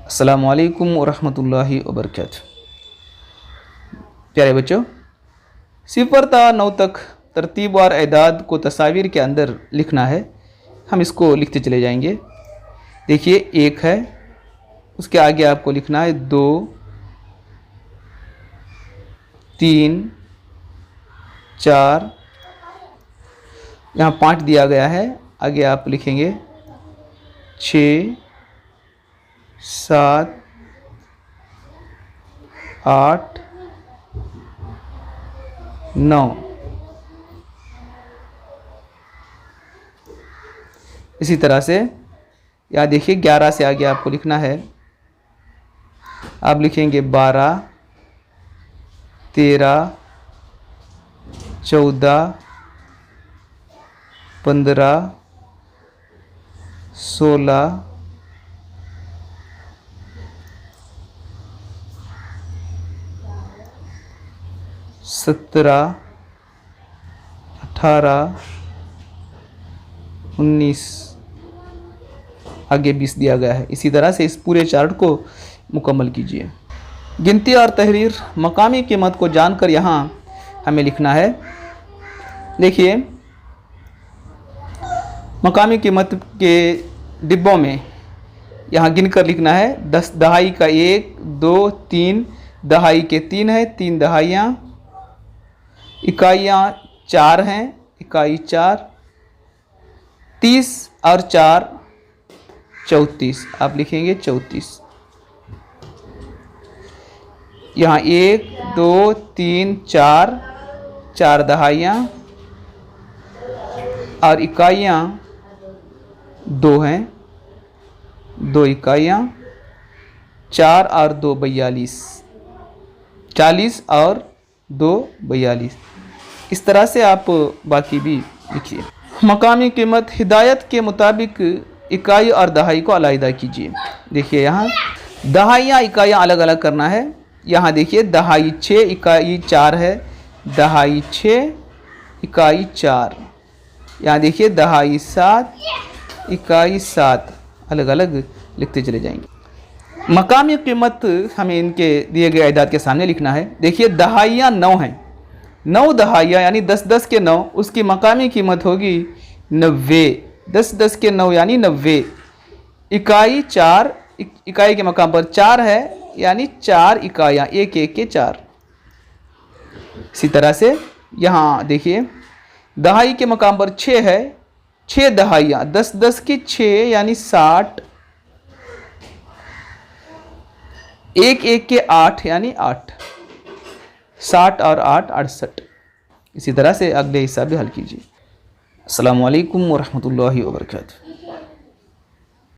अस्सलामु अलैकुम वरहमतुल्लाहि वबरकातुहू। प्यारे बच्चों, सिफ़र ता 9 तक तरतीब और एदाद को तस्वीर के अंदर लिखना है। हम इसको लिखते चले जाएंगे। देखिए, 1 है, उसके आगे आपको लिखना है 2, 3, 4, यहाँ 5 दिया गया है। आगे आप लिखेंगे 6, 7, 8, 9। इसी तरह से यहाँ देखिए 11 से आगे आपको लिखना है। आप लिखेंगे 12, 13, 14, 15, 16, 17, 18, 19, आगे 20 दिया गया है। इसी तरह से इस पूरे चार्ट को मुकम्मल कीजिए। गिनती और तहरीर मकामी कीमत को जानकर यहाँ हमें लिखना है। देखिए, मकामी कीमत के डिब्बों में यहाँ गिनकर लिखना है। 10 दहाई का 1, 2, 3, दहाई के 3 है, 3 दहाइयाँ, इकाइयाँ 4 हैं, इकाई 4, 30 और 4 34, आप लिखेंगे 34। यहाँ 1, 2, 3, 4, 4 दहाइयाँ और इकाइयाँ 2 हैं, 2 इकाइयाँ, 4 और 2 42, 40 और 2 42। इस तरह से आप बाकी भी लिखिए। मकामी कीमत हिदायत के मुताबिक इकाई और दहाई को अलग कीजिए। देखिए, यहाँ दहाइयाँ इकाइयाँ अलग अलग करना है। यहाँ देखिए, दहाई 6, इकाई 4 है, दहाई 6, इकाई 4। यहाँ देखिए, दहाई 7, इकाई 7, अलग अलग लिखते चले जाएंगे। मकामी कीमत हमें इनके दिए गए अदाद के सामने लिखना है। देखिए, दहाइयाँ 9 हैं, 9 दहाइयाँ यानी 10-10 के 9, उसकी मकामी कीमत होगी 90। 10-10 के 9 यानी 90। इकाई 4, इकाई के मकाम पर 4 है यानी 4 इकाइयाँ, 1-1 के 4। इसी तरह से यहाँ देखिए, दहाई के मकाम पर 6 है, 6 दहाइयाँ, 10-10 की 6 यानी 60, 1-1 के 8 यानी 8, 60 और 8 68। इसी तरह से अगले हिस्सा भी हल कीजिए। अस्सलामु अलैकुम वरहमतुल्लाहि वबरकातुहू।